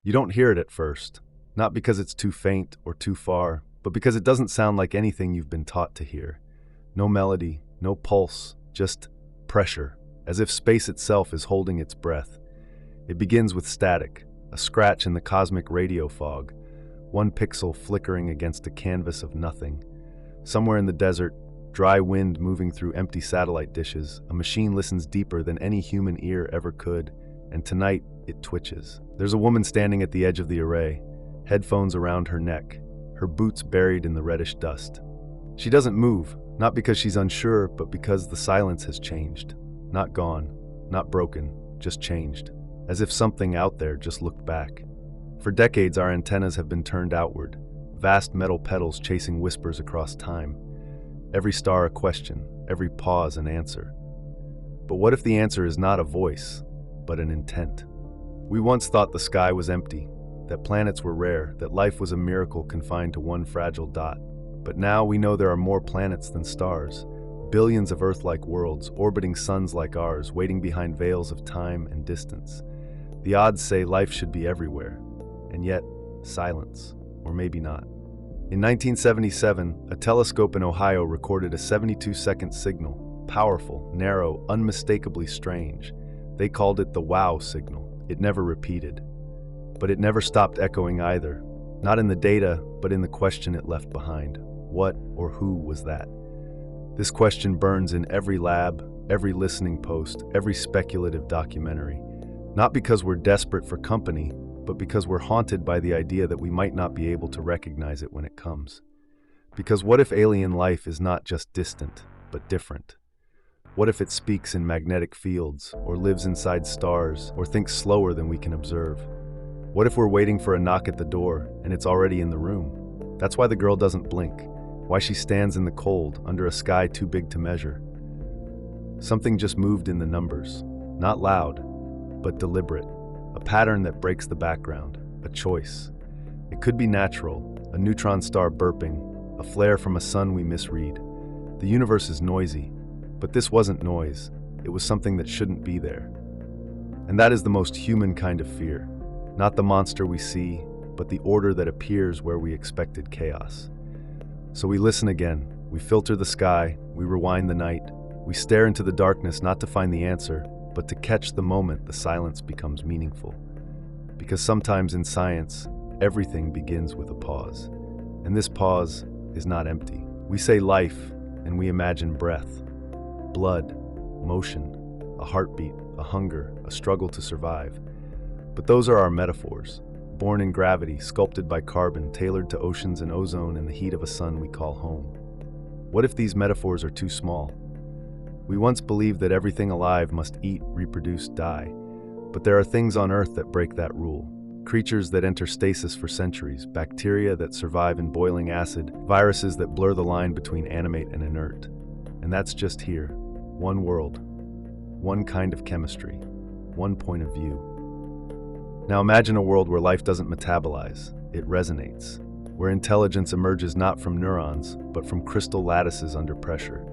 You don't hear it at first, not because it's too faint or too far, but because it doesn't sound like anything you've been taught to hear. No melody, no pulse, just pressure, as if space itself is holding its breath. It begins with static, a scratch in the cosmic radio fog, one pixel flickering against a canvas of nothing. Somewhere in the desert, dry wind moving through empty satellite dishes, a machine listens deeper than any human ear ever could, and tonight it twitches. There's a woman standing at the edge of the array, headphones around her neck, her boots buried in the reddish dust. She doesn't move, not because she's unsure, but because the silence has changed. Not gone, not broken, just changed. As if something out there just looked back. For decades, our antennas have been turned outward, vast metal pedals chasing whispers across time. Every star a question, every pause an answer. But what if the answer is not a voice, but an intent? We once thought the sky was empty, that planets were rare, that life was a miracle confined to one fragile dot. But now we know there are more planets than stars, billions of Earth-like worlds, orbiting suns like ours, waiting behind veils of time and distance. The odds say life should be everywhere, and yet, silence, or maybe not. In 1977, a telescope in Ohio recorded a 72-second signal, powerful, narrow, unmistakably strange. They called it the wow signal. It never repeated. But it never stopped echoing either, not in the data, but in the question it left behind. What or who was that? This question burns in every lab, every listening post, every speculative documentary. Not because we're desperate for company, but because we're haunted by the idea that we might not be able to recognize it when it comes. Because what if alien life is not just distant, but different? What if it speaks in magnetic fields, or lives inside stars, or thinks slower than we can observe? What if we're waiting for a knock at the door, and it's already in the room? That's why the girl doesn't blink, why she stands in the cold, under a sky too big to measure. Something just moved in the numbers, not loud, but deliberate. A pattern that breaks the background, a choice. It could be natural, a neutron star burping, a flare from a sun we misread. The universe is noisy, but this wasn't noise. It was something that shouldn't be there. And that is the most human kind of fear. Not the monster we see, but the order that appears where we expected chaos. So we listen again. We filter the sky. We rewind the night. We stare into the darkness not to find the answer, but to catch the moment the silence becomes meaningful. Because sometimes in science, everything begins with a pause. And this pause is not empty. We say life, and we imagine breath, blood, motion, a heartbeat, a hunger, a struggle to survive. But those are our metaphors, born in gravity, sculpted by carbon, tailored to oceans and ozone in the heat of a sun we call home. What if these metaphors are too small? We once believed that everything alive must eat, reproduce, die. But there are things on Earth that break that rule. Creatures that enter stasis for centuries, bacteria that survive in boiling acid, viruses that blur the line between animate and inert. And that's just here. One world, one kind of chemistry, one point of view. Now imagine a world where life doesn't metabolize, it resonates, where intelligence emerges not from neurons, but from crystal lattices under pressure.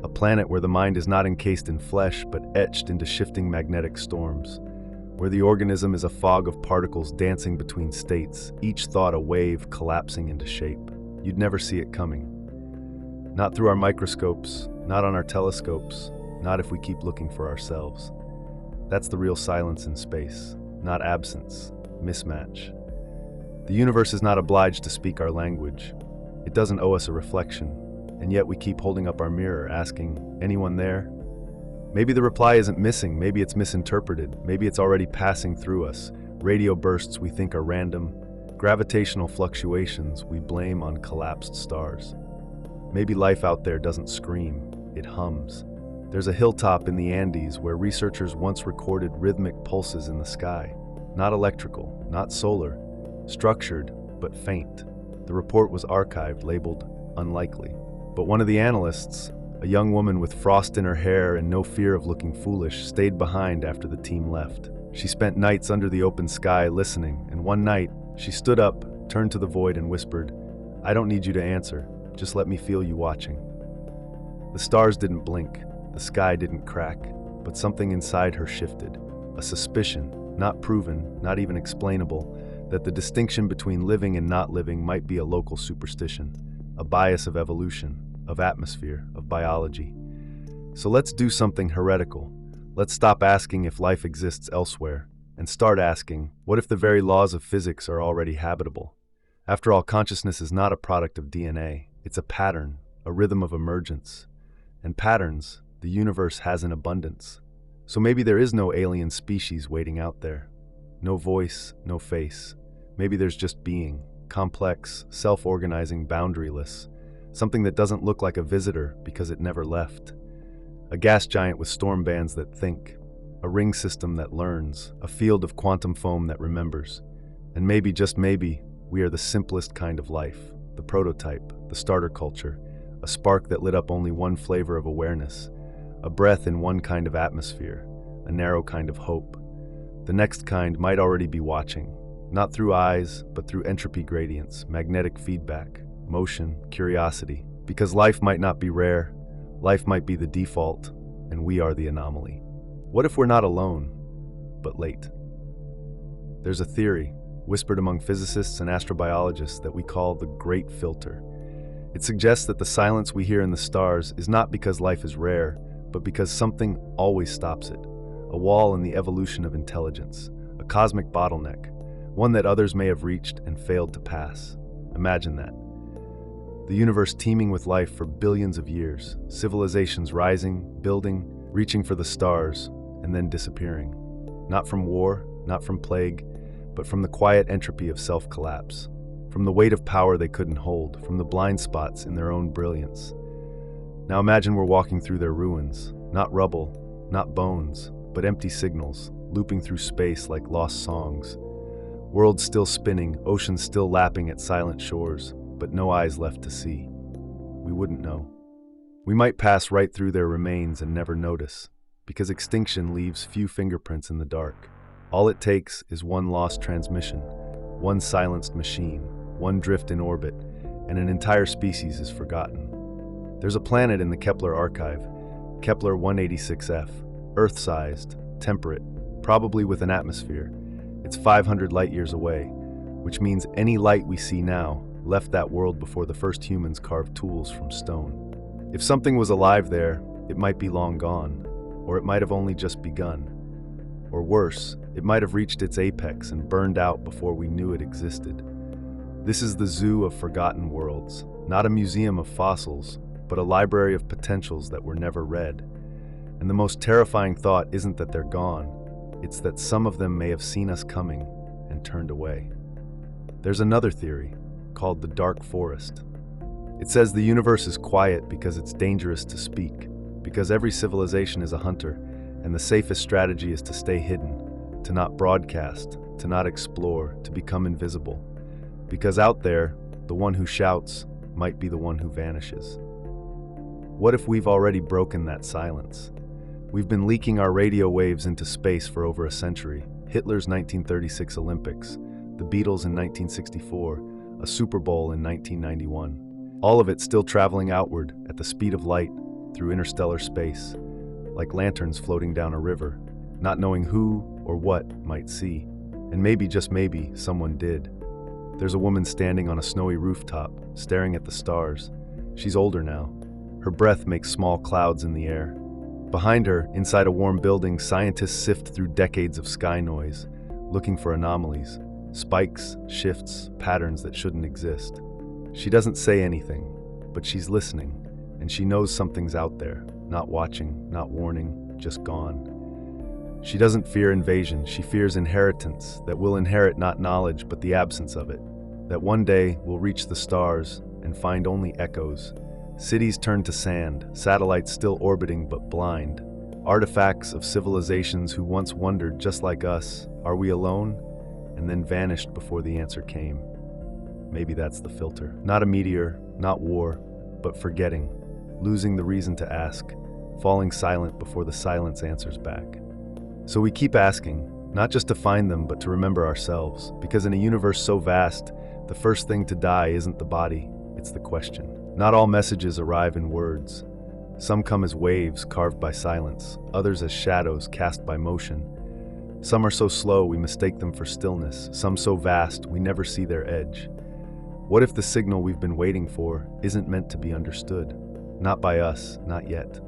A planet where the mind is not encased in flesh, but etched into shifting magnetic storms, where the organism is a fog of particles dancing between states, each thought a wave collapsing into shape. You'd never see it coming. Not through our microscopes, not on our telescopes, not if we keep looking for ourselves. That's the real silence in space, not absence, mismatch. The universe is not obliged to speak our language. It doesn't owe us a reflection. And yet we keep holding up our mirror, asking, anyone there? Maybe the reply isn't missing, maybe it's misinterpreted, maybe it's already passing through us. Radio bursts we think are random, gravitational fluctuations we blame on collapsed stars. Maybe life out there doesn't scream, it hums. There's a hilltop in the Andes where researchers once recorded rhythmic pulses in the sky. Not electrical, not solar, structured, but faint. The report was archived, labeled unlikely. But one of the analysts, a young woman with frost in her hair and no fear of looking foolish, stayed behind after the team left. She spent nights under the open sky listening, and one night, she stood up, turned to the void and whispered, "I don't need you to answer, just let me feel you watching." The stars didn't blink, the sky didn't crack, but something inside her shifted. A suspicion, not proven, not even explainable, that the distinction between living and not living might be a local superstition, a bias of evolution, of atmosphere, of biology. So let's do something heretical. Let's stop asking if life exists elsewhere, and start asking, what if the very laws of physics are already habitable? After all, consciousness is not a product of DNA. It's a pattern, a rhythm of emergence. And patterns, the universe has in abundance. So maybe there is no alien species waiting out there. No voice, no face. Maybe there's just being, complex, self-organizing, boundaryless. Something that doesn't look like a visitor because it never left. A gas giant with storm bands that think. A ring system that learns. A field of quantum foam that remembers. And maybe, just maybe, we are the simplest kind of life. The prototype, the starter culture. A spark that lit up only one flavor of awareness. A breath in one kind of atmosphere. A narrow kind of hope. The next kind might already be watching. Not through eyes, but through entropy gradients, magnetic feedback, motion, curiosity. Because life might not be rare, life might be the default, and we are the anomaly. What if we're not alone, but late? There's a theory, whispered among physicists and astrobiologists, that we call the Great Filter. It suggests that the silence we hear in the stars is not because life is rare, but because something always stops it. A wall in the evolution of intelligence, a cosmic bottleneck, one that others may have reached and failed to pass. Imagine that. The universe teeming with life for billions of years, civilizations rising, building, reaching for the stars, and then disappearing. Not from war, not from plague, but from the quiet entropy of self-collapse, from the weight of power they couldn't hold, from the blind spots in their own brilliance. Now imagine we're walking through their ruins, not rubble, not bones, but empty signals, looping through space like lost songs. Worlds still spinning, oceans still lapping at silent shores, but no eyes left to see. We wouldn't know. We might pass right through their remains and never notice, because extinction leaves few fingerprints in the dark. All it takes is one lost transmission, one silenced machine, one drift in orbit, and an entire species is forgotten. There's a planet in the Kepler archive, Kepler 186f, Earth-sized, temperate, probably with an atmosphere. It's 500 light-years away, which means any light we see now left that world before the first humans carved tools from stone. If something was alive there, it might be long gone, or it might have only just begun. Or worse, it might have reached its apex and burned out before we knew it existed. This is the zoo of forgotten worlds, not a museum of fossils, but a library of potentials that were never read. And the most terrifying thought isn't that they're gone, it's that some of them may have seen us coming and turned away. There's another theory, called the dark forest. It says the universe is quiet because it's dangerous to speak, because every civilization is a hunter, and the safest strategy is to stay hidden, to not broadcast, to not explore, to become invisible. Because out there, the one who shouts might be the one who vanishes. What if we've already broken that silence? We've been leaking our radio waves into space for over a century. Hitler's 1936 Olympics, the Beatles in 1964, a Super Bowl in 1991. All of it still traveling outward at the speed of light through interstellar space, like lanterns floating down a river, not knowing who or what might see. And maybe, just maybe, someone did. There's a woman standing on a snowy rooftop, staring at the stars. She's older now. Her breath makes small clouds in the air. Behind her, inside a warm building, scientists sift through decades of sky noise, looking for anomalies, spikes, shifts, patterns that shouldn't exist. She doesn't say anything, but she's listening, and she knows something's out there, not watching, not warning, just gone. She doesn't fear invasion, she fears inheritance, that we'll inherit not knowledge but the absence of it, that one day we'll reach the stars and find only echoes. Cities turned to sand, satellites still orbiting but blind, artifacts of civilizations who once wondered just like us, are we alone? And then vanished before the answer came. Maybe that's the filter. Not a meteor, not war, but forgetting, losing the reason to ask, falling silent before the silence answers back. So we keep asking, not just to find them, but to remember ourselves, because in a universe so vast, the first thing to die isn't the body, it's the question. Not all messages arrive in words. Some come as waves carved by silence, others as shadows cast by motion. Some are so slow we mistake them for stillness, some so vast we never see their edge. What if the signal we've been waiting for isn't meant to be understood? Not by us, not yet.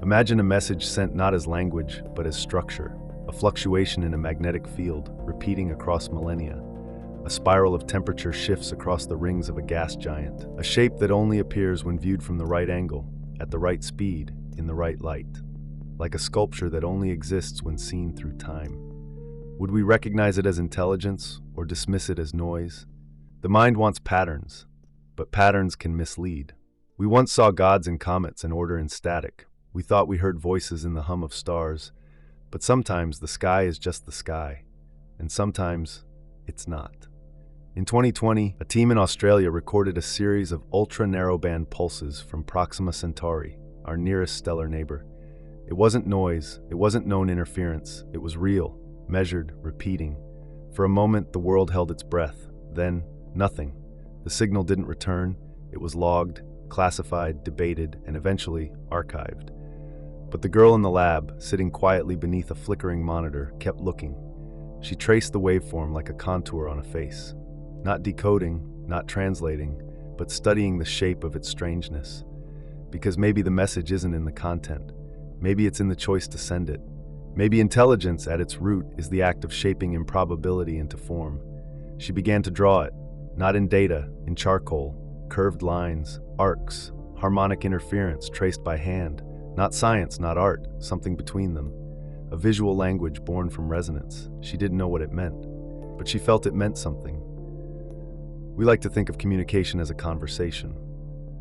Imagine a message sent not as language, but as structure, a fluctuation in a magnetic field, repeating across millennia. A spiral of temperature shifts across the rings of a gas giant, a shape that only appears when viewed from the right angle, at the right speed, in the right light. Like a sculpture that only exists when seen through time. Would we recognize it as intelligence or dismiss it as noise? The mind wants patterns, but patterns can mislead. We once saw gods in comets and order in static. We thought we heard voices in the hum of stars, but sometimes the sky is just the sky, and sometimes it's not. In 2020, a team in Australia recorded a series of ultra-narrowband pulses from Proxima Centauri, our nearest stellar neighbor. It wasn't noise, it wasn't known interference, it was real, measured, repeating. For a moment, the world held its breath. Then, nothing. The signal didn't return. It was logged, classified, debated, and eventually archived. But the girl in the lab, sitting quietly beneath a flickering monitor, kept looking. She traced the waveform like a contour on a face. Not decoding, not translating, but studying the shape of its strangeness. Because maybe the message isn't in the content. Maybe it's in the choice to send it. Maybe intelligence, at its root, is the act of shaping improbability into form. She began to draw it, not in data, in charcoal, curved lines, arcs, harmonic interference traced by hand, not science, not art, something between them. A visual language born from resonance. She didn't know what it meant, but she felt it meant something. We like to think of communication as a conversation,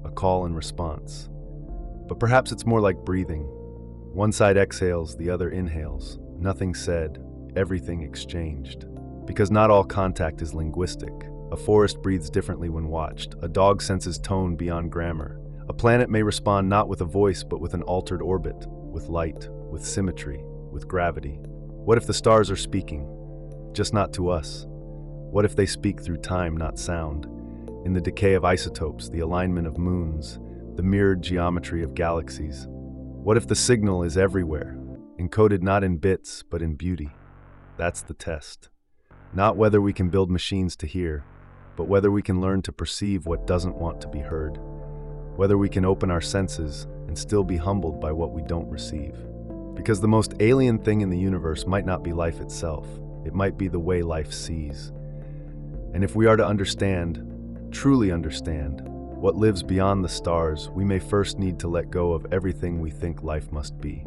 a call and response. But perhaps it's more like breathing. One side exhales, the other inhales. Nothing said, everything exchanged. Because not all contact is linguistic. A forest breathes differently when watched. A dog senses tone beyond grammar. A planet may respond not with a voice, but with an altered orbit, with light, with symmetry, with gravity. What if the stars are speaking? Just not to us. What if they speak through time, not sound? In the decay of isotopes, the alignment of moons, the mirrored geometry of galaxies. What if the signal is everywhere, encoded not in bits, but in beauty? That's the test. Not whether we can build machines to hear, but whether we can learn to perceive what doesn't want to be heard. Whether we can open our senses and still be humbled by what we don't receive. Because the most alien thing in the universe might not be life itself. It might be the way life sees. And if we are to understand, truly understand, what lives beyond the stars, we may first need to let go of everything we think life must be,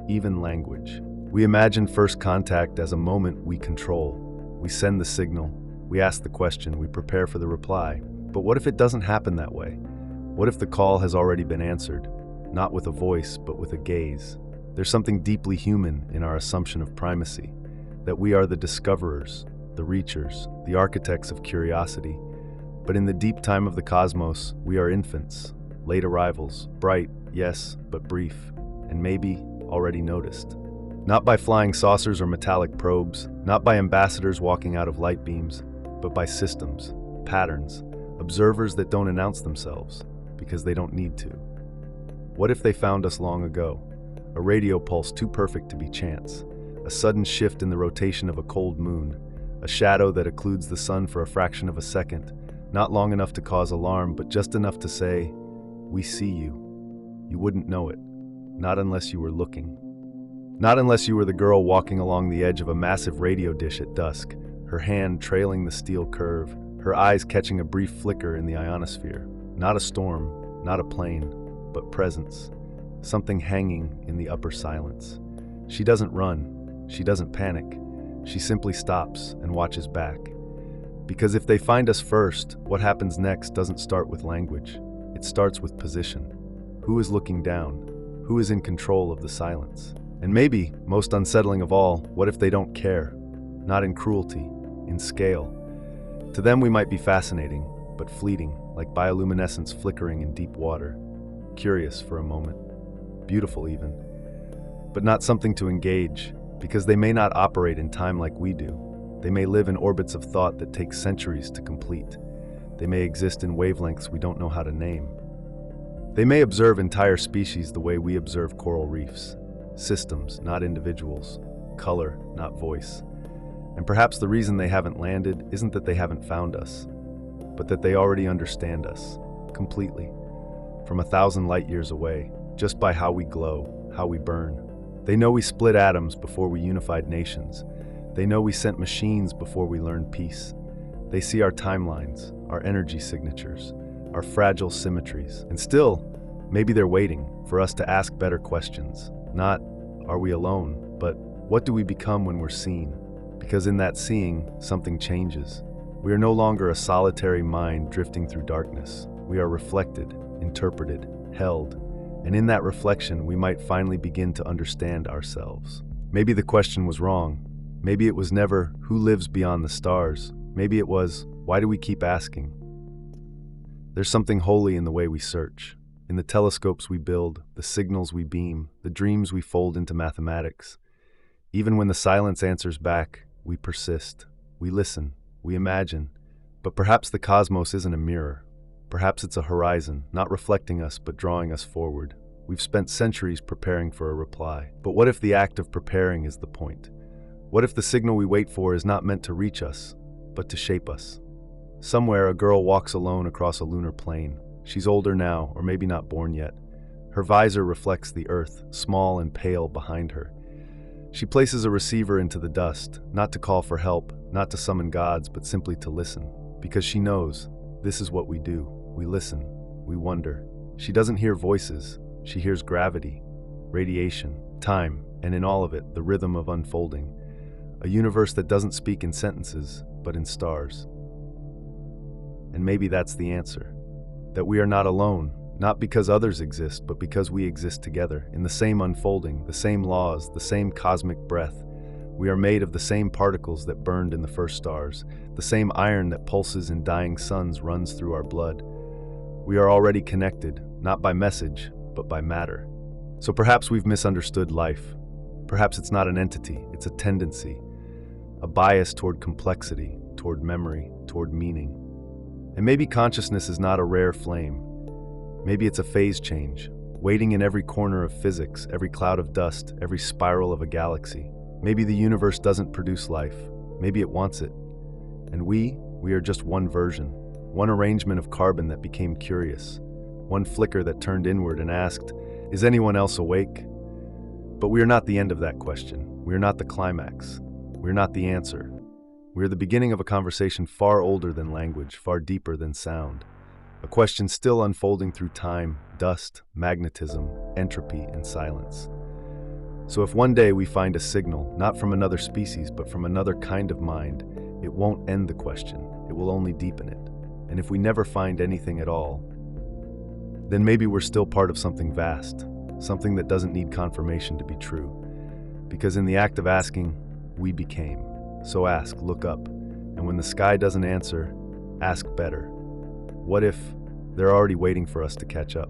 even language. We imagine first contact as a moment we control. We send the signal, we ask the question, we prepare for the reply. But what if it doesn't happen that way? What if the call has already been answered, not with a voice, but with a gaze? There's something deeply human in our assumption of primacy, that we are the discoverers, the reachers, the architects of curiosity. But in the deep time of the cosmos, we are infants, late arrivals, bright, yes, but brief, and maybe already noticed. Not by flying saucers or metallic probes, not by ambassadors walking out of light beams, but by systems, patterns, observers that don't announce themselves, because they don't need to. What if they found us long ago? A radio pulse too perfect to be chance, a sudden shift in the rotation of a cold moon, a shadow that occludes the sun for a fraction of a second, not long enough to cause alarm, but just enough to say, "We see you." You wouldn't know it, not unless you were looking. Not unless you were the girl walking along the edge of a massive radio dish at dusk, her hand trailing the steel curve, her eyes catching a brief flicker in the ionosphere. Not a storm, not a plane, but presence. Something hanging in the upper silence. She doesn't run, she doesn't panic. She simply stops and watches back. Because if they find us first, what happens next doesn't start with language. It starts with position. Who is looking down? Who is in control of the silence? And maybe, most unsettling of all, what if they don't care? Not in cruelty, in scale. To them we might be fascinating, but fleeting, like bioluminescence flickering in deep water. Curious for a moment. Beautiful even. But not something to engage, because they may not operate in time like we do. They may live in orbits of thought that take centuries to complete. They may exist in wavelengths we don't know how to name. They may observe entire species the way we observe coral reefs. Systems, not individuals. color, not voice. And perhaps the reason they haven't landed isn't that they haven't found us, but that they already understand us completely, from 1,000 light years away, just by how we glow, how we burn. They know we split atoms before we unified nations. They know we sent machines before we learned peace. They see our timelines, our energy signatures, our fragile symmetries. And still, maybe they're waiting for us to ask better questions. Not, are we alone, but what do we become when we're seen? Because in that seeing, something changes. We are no longer a solitary mind drifting through darkness. We are reflected, interpreted, held, and in that reflection, we might finally begin to understand ourselves. Maybe the question was wrong. Maybe it was never, who lives beyond the stars? Maybe it was, why do we keep asking? There's something holy in the way we search, in the telescopes we build, the signals we beam, the dreams we fold into mathematics. Even when the silence answers back, we persist, we listen, we imagine. But perhaps the cosmos isn't a mirror. Perhaps it's a horizon, not reflecting us, but drawing us forward. We've spent centuries preparing for a reply. But what if the act of preparing is the point? What if the signal we wait for is not meant to reach us, but to shape us? Somewhere, a girl walks alone across a lunar plain. She's older now, or maybe not born yet. Her visor reflects the earth, small and pale behind her. She places a receiver into the dust, not to call for help, not to summon gods, but simply to listen. Because she knows, this is what we do. We listen, we wonder. She doesn't hear voices, she hears gravity, radiation, time, and in all of it, the rhythm of unfolding. A universe that doesn't speak in sentences, but in stars. And maybe that's the answer. That we are not alone, not because others exist, but because we exist together, in the same unfolding, the same laws, the same cosmic breath. We are made of the same particles that burned in the first stars, the same iron that pulses in dying suns runs through our blood. We are already connected, not by message, but by matter. So perhaps we've misunderstood life. Perhaps it's not an entity, it's a tendency, a bias toward complexity, toward memory, toward meaning. And maybe consciousness is not a rare flame. Maybe it's a phase change, waiting in every corner of physics, every cloud of dust, every spiral of a galaxy. Maybe the universe doesn't produce life. Maybe it wants it. And we are just one version, one arrangement of carbon that became curious, one flicker that turned inward and asked, is anyone else awake? But we are not the end of that question. We are not the climax. We are not the answer. We are the beginning of a conversation far older than language, far deeper than sound. A question still unfolding through time, dust, magnetism, entropy, and silence. So if one day we find a signal, not from another species, but from another kind of mind, it won't end the question. It will only deepen it. And if we never find anything at all, then maybe we're still part of something vast, something that doesn't need confirmation to be true. Because in the act of asking, we became. So ask, look up, and when the sky doesn't answer, ask better. What if they're already waiting for us to catch up?